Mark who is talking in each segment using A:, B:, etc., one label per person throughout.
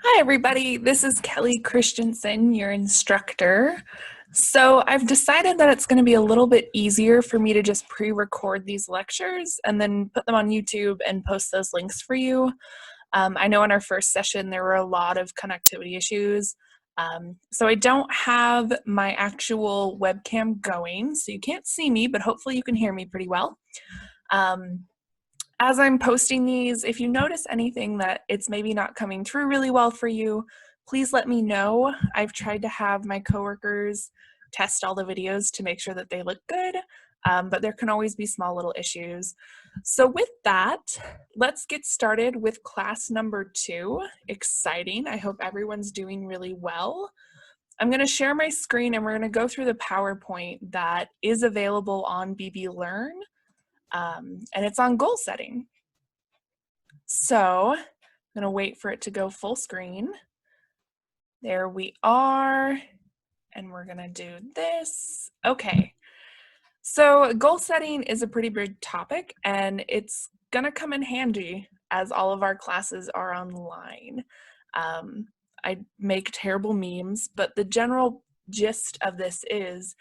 A: Hi, everybody. This is Kelly Christensen, your instructor. So I've decided that it's going to be a little bit easier for me to just pre-record these lectures and then put them on YouTube and post those links for you. I know in our first session there were a lot of connectivity issues. So I don't have my actual webcam going, so you can't see me, but hopefully you can hear me pretty well. As I'm posting these, if you notice anything that it's maybe not coming through really well for you, please let me know. I've tried to have my coworkers test all the videos to make sure that they look good, but there can always be small little issues. So with that, let's get started with class number 2. Exciting. I hope everyone's doing really well. I'm going to share my screen and we're going to go through the PowerPoint that is available on BB Learn. And it's on goal setting. So I'm gonna wait for it to go full screen. There we are, and we're gonna do this. Okay, so goal setting is a pretty big topic and it's gonna come in handy as all of our classes are online. I make terrible memes, but the general gist of this is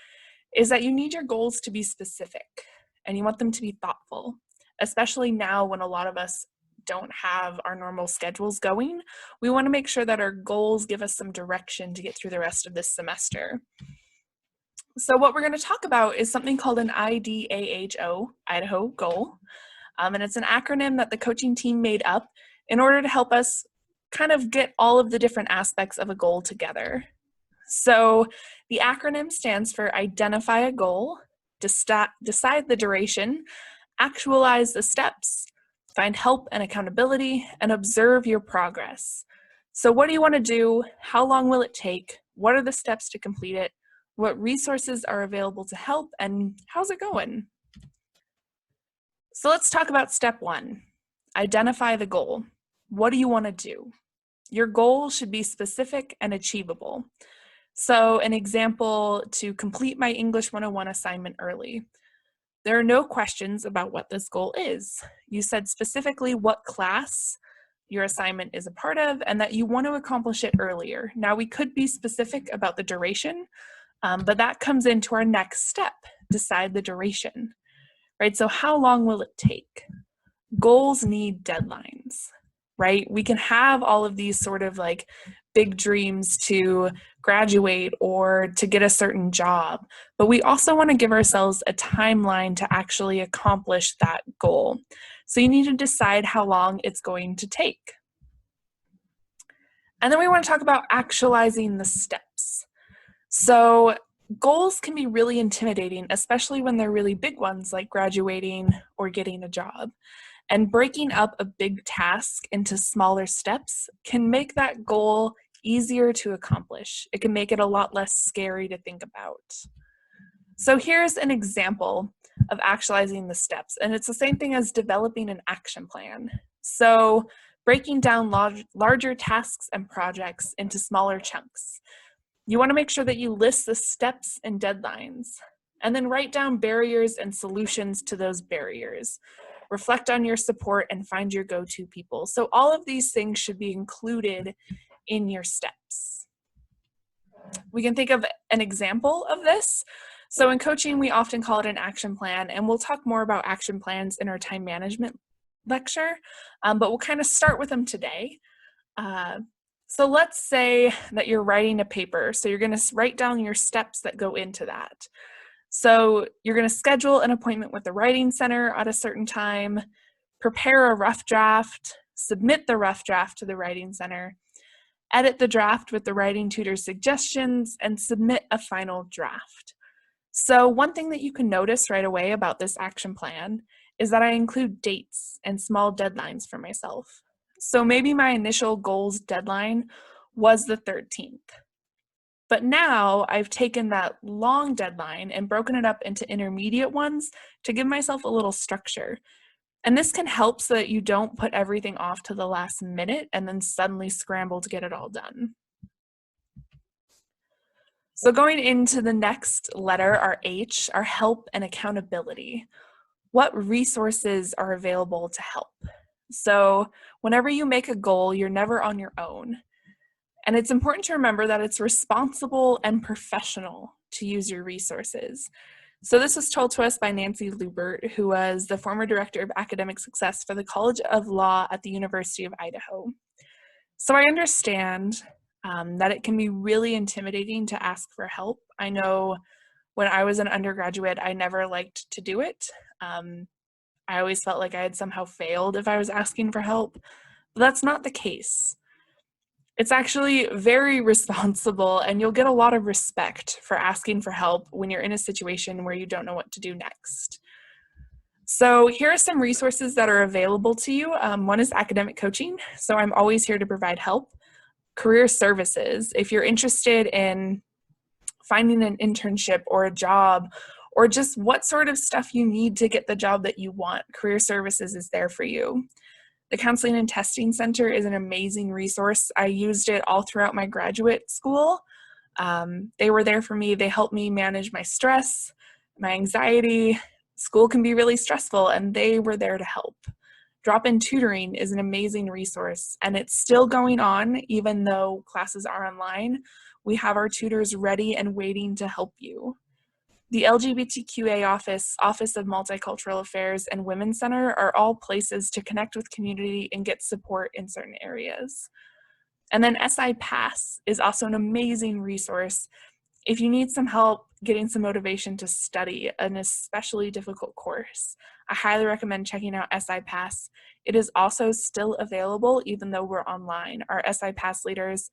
A: that you need your goals to be specific and you want them to be thoughtful, especially now when a lot of us don't have our normal schedules going. We want to make sure that our goals give us some direction to get through the rest of this semester. So what we're going to talk about is something called an IDAHO, Idaho goal. And it's an acronym that the coaching team made up in order to help us kind of get all of the different aspects of a goal together. So the acronym stands for identify a goal, decide the duration, actualize the steps, find help and accountability, and observe your progress. So what do you want to do? How long will it take? What are the steps to complete it? What resources are available to help? And how's it going? So let's talk about step 1. Identify the goal. What do you want to do? Your goal should be specific and achievable. So an example, to complete my English 101 assignment early. There are no questions about what this goal is. You said specifically what class your assignment is a part of and that you want to accomplish it earlier. Now we could be specific about the duration, but that comes into our next step, decide the duration, right? So how long will it take? Goals need deadlines, right? We can have all of these sort of like big dreams to graduate or to get a certain job, but we also want to give ourselves a timeline to actually accomplish that goal. So you need to decide how long it's going to take. And then we want to talk about actualizing the steps. So goals can be really intimidating, especially when they're really big ones like graduating or getting a job. And breaking up a big task into smaller steps can make that goal easier to accomplish. It can make it a lot less scary to think about. So here's an example of actualizing the steps, and it's the same thing as developing an action plan. So breaking down larger tasks and projects into smaller chunks. You want to make sure that you list the steps and deadlines, and then write down barriers and solutions to those barriers. Reflect on your support and find your go-to people. So all of these things should be included in your steps. We can think of an example of this. So in coaching, we often call it an action plan, and we'll talk more about action plans in our time management lecture, but we'll kind of start with them today. So let's say that you're writing a paper. So you're going to write down your steps that go into that. So you're going to schedule an appointment with the writing center at a certain time, prepare a rough draft, submit the rough draft to the writing center, edit the draft with the writing tutor's suggestions, and submit a final draft. So one thing that you can notice right away about this action plan is that I include dates and small deadlines for myself. So maybe my initial goals deadline was the 13th. But now I've taken that long deadline and broken it up into intermediate ones to give myself a little structure. And this can help so that you don't put everything off to the last minute and then suddenly scramble to get it all done. So going into the next letter, our H, our help and accountability. What resources are available to help? So whenever you make a goal, you're never on your own. And it's important to remember that it's responsible and professional to use your resources. So this was told to us by Nancy Lubert, who was the former director of academic success for the College of Law at the University of Idaho. So I understand that it can be really intimidating to ask for help. I know when I was an undergraduate, I never liked to do it. I always felt like I had somehow failed if I was asking for help, but that's not the case. It's actually very responsible, and you'll get a lot of respect for asking for help when you're in a situation where you don't know what to do next. So here are some resources that are available to you. One is academic coaching, so I'm always here to provide help. Career services, if you're interested in finding an internship or a job, or just what sort of stuff you need to get the job that you want, Career Services is there for you. The Counseling and Testing Center is an amazing resource. I used it all throughout my graduate school. They were there for me. They helped me manage my stress, my anxiety. School can be really stressful, and they were there to help. Drop-in tutoring is an amazing resource, and it's still going on even though classes are online. We have our tutors ready and waiting to help you. The LGBTQA Office of Multicultural Affairs, and Women's Center are all places to connect with community and get support in certain areas. And then SI Pass is also an amazing resource if you need some help getting some motivation to study an especially difficult course. I highly recommend checking out SI Pass. It is also still available even though we're online. Our SI Pass leaders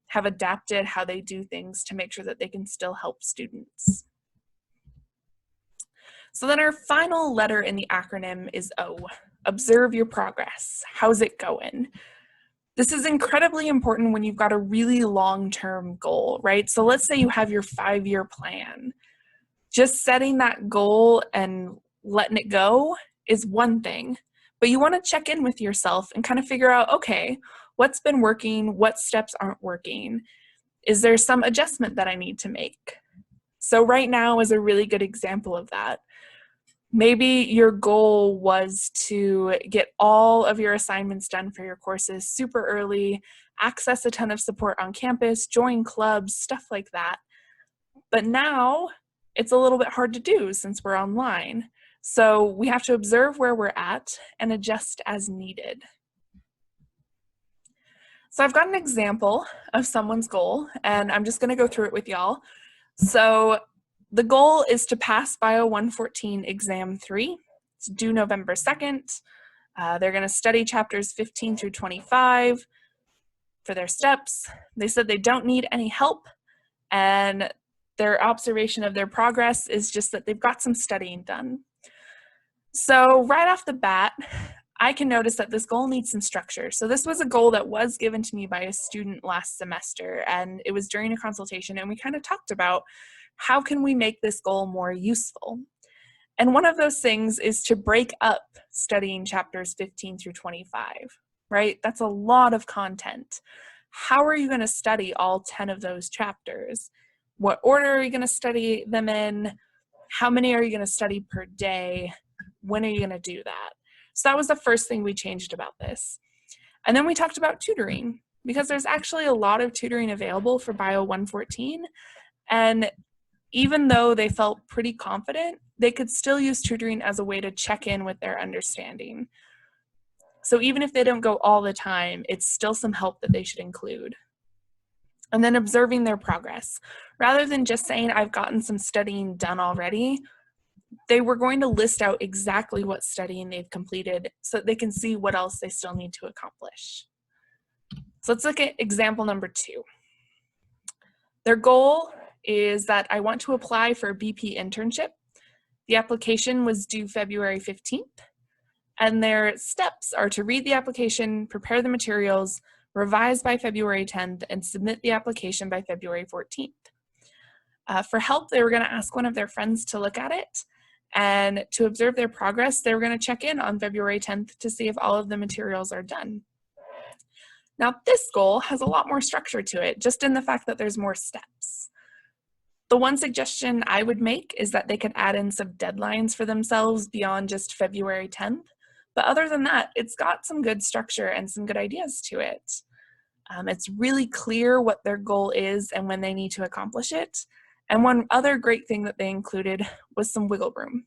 A: have adapted how they do things to make sure that they can still help students. So then our final letter in the acronym is O. Observe your progress. How's it going? This is incredibly important when you've got a really long-term goal, right? So let's say you have your 5-year plan. Just setting that goal and letting it go is one thing, but you want to check in with yourself and kind of figure out, okay, what's been working? What steps aren't working? Is there some adjustment that I need to make? So right now is a really good example of that. Maybe your goal was to get all of your assignments done for your courses super early, access a ton of support on campus, join clubs, stuff like that. But now it's a little bit hard to do since we're online. So we have to observe where we're at and adjust as needed. So I've got an example of someone's goal, and I'm just going to go through it with y'all. So the goal is to pass Bio 114 Exam 3. It's due November 2nd. They're going to study chapters 15 through 25 for their steps. They said they don't need any help, and their observation of their progress is just that they've got some studying done. So right off the bat, I can notice that this goal needs some structure. So this was a goal that was given to me by a student last semester, and it was during a consultation, and we kind of talked about how can we make this goal more useful? And one of those things is to break up studying chapters 15 through 25, right? That's a lot of content. How are you going to study all 10 of those chapters? What order are you going to study them in? How many are you going to study per day? When are you going to do that? So that was the first thing we changed about this. And then we talked about tutoring, because there's actually a lot of tutoring available for Bio 114. And even though they felt pretty confident, they could still use tutoring as a way to check in with their understanding. So even if they don't go all the time, it's still some help that they should include. And then observing their progress. Rather than just saying, I've gotten some studying done already, they were going to list out exactly what studying they've completed so that they can see what else they still need to accomplish. So let's look at example number 2. Their goal is that I want to apply for a BP internship. The application was due February 15th, and their steps are to read the application, prepare the materials, revise by February 10th, and submit the application by February 14th. For help, they were going to ask one of their friends to look at it, and to observe their progress, they were going to check in on February 10th to see if all of the materials are done. Now, this goal has a lot more structure to it, just in the fact that there's more steps. The one suggestion I would make is that they could add in some deadlines for themselves beyond just February 10th. But other than that, it's got some good structure and some good ideas to it. It's really clear what their goal is and when they need to accomplish it. And one other great thing that they included was some wiggle room.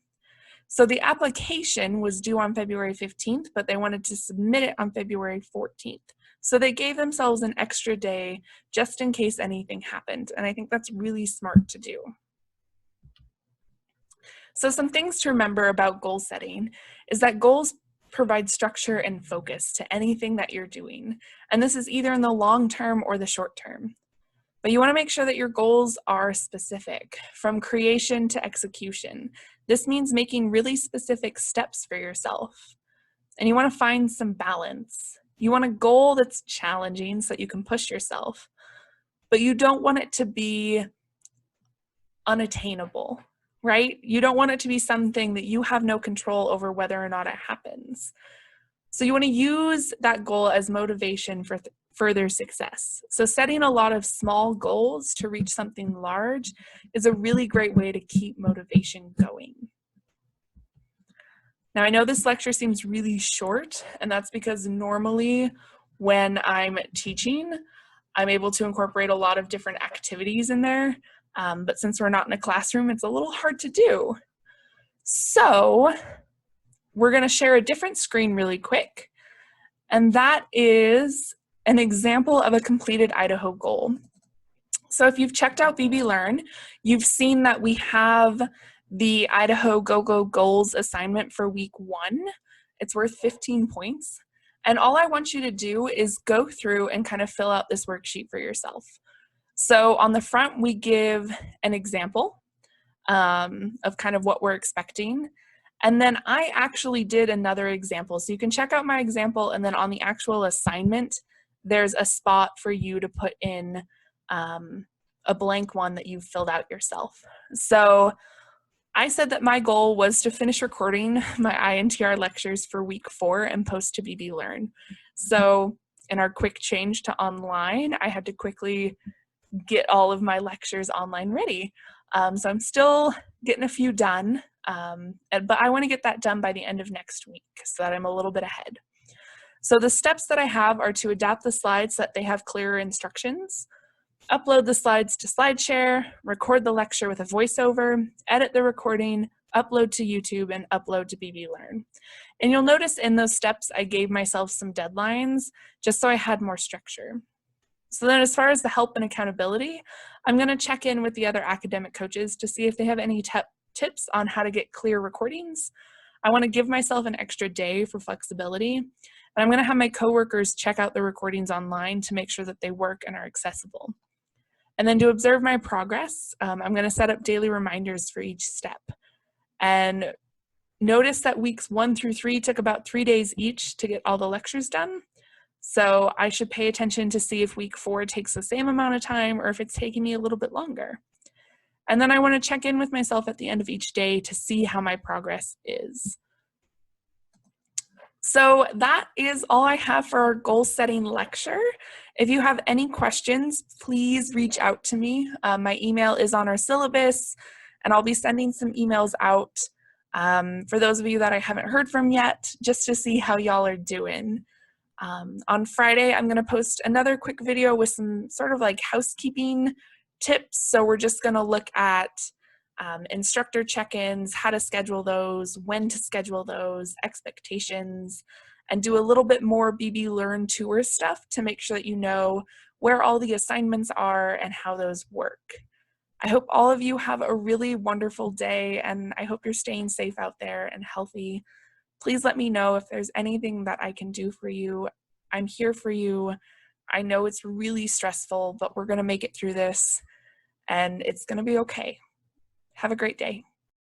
A: So the application was due on February 15th, but they wanted to submit it on February 14th. So they gave themselves an extra day just in case anything happened. And I think that's really smart to do. So some things to remember about goal setting is that goals provide structure and focus to anything that you're doing. And this is either in the long term or the short term. But you want to make sure that your goals are specific, from creation to execution. This means making really specific steps for yourself. And you want to find some balance. You want a goal that's challenging so that you can push yourself, but you don't want it to be unattainable, right? You don't want it to be something that you have no control over whether or not it happens. So you want to use that goal as motivation for further success. So setting a lot of small goals to reach something large is a really great way to keep motivation going. Now, I know this lecture seems really short, and that's because normally when I'm teaching, I'm able to incorporate a lot of different activities in there, but since we're not in a classroom, it's a little hard to do. So we're going to share a different screen really quick, and that is an example of a completed Idaho goal. So if you've checked out BB Learn, you've seen that we have the Idaho Go Go Goals assignment for week 1. It's worth 15 points. And all I want you to do is go through and kind of fill out this worksheet for yourself. So on the front, we give an example of kind of what we're expecting. And then I actually did another example. So you can check out my example, and then on the actual assignment, there's a spot for you to put in a blank one that you've filled out yourself. So I said that my goal was to finish recording my INTR lectures for week 4 and post to BB Learn. So in our quick change to online, I had to quickly get all of my lectures online ready. So I'm still getting a few done, but I want to get that done by the end of next week so that I'm a little bit ahead. So the steps that I have are to adapt the slides so that they have clearer instructions, upload the slides to SlideShare, record the lecture with a voiceover, edit the recording, upload to YouTube, and upload to BB Learn. And you'll notice in those steps, I gave myself some deadlines just so I had more structure. So then as far as the help and accountability, I'm going to check in with the other academic coaches to see if they have any tips on how to get clear recordings. I want to give myself an extra day for flexibility. And I'm going to have my coworkers check out the recordings online to make sure that they work and are accessible. And then to observe my progress, I'm going to set up daily reminders for each step. And notice that weeks 1 through 3 took about 3 days each to get all the lectures done. So I should pay attention to see if week 4 takes the same amount of time or if it's taking me a little bit longer. And then I want to check in with myself at the end of each day to see how my progress is. So that is all I have for our goal setting lecture. If you have any questions, please reach out to me. My email is on our syllabus, and I'll be sending some emails out for those of you that I haven't heard from yet, just to see how y'all are doing. On Friday, I'm going to post another quick video with some sort of like housekeeping tips. So we're just going to look at instructor check-ins, how to schedule those, when to schedule those, expectations, and do a little bit more BB Learn tour stuff to make sure that you know where all the assignments are and how those work. I hope all of you have a really wonderful day, and I hope you're staying safe out there and healthy. Please let me know if there's anything that I can do for you. I'm here for you. I know it's really stressful, but we're going to make it through this, and it's going to be okay. Have a great day.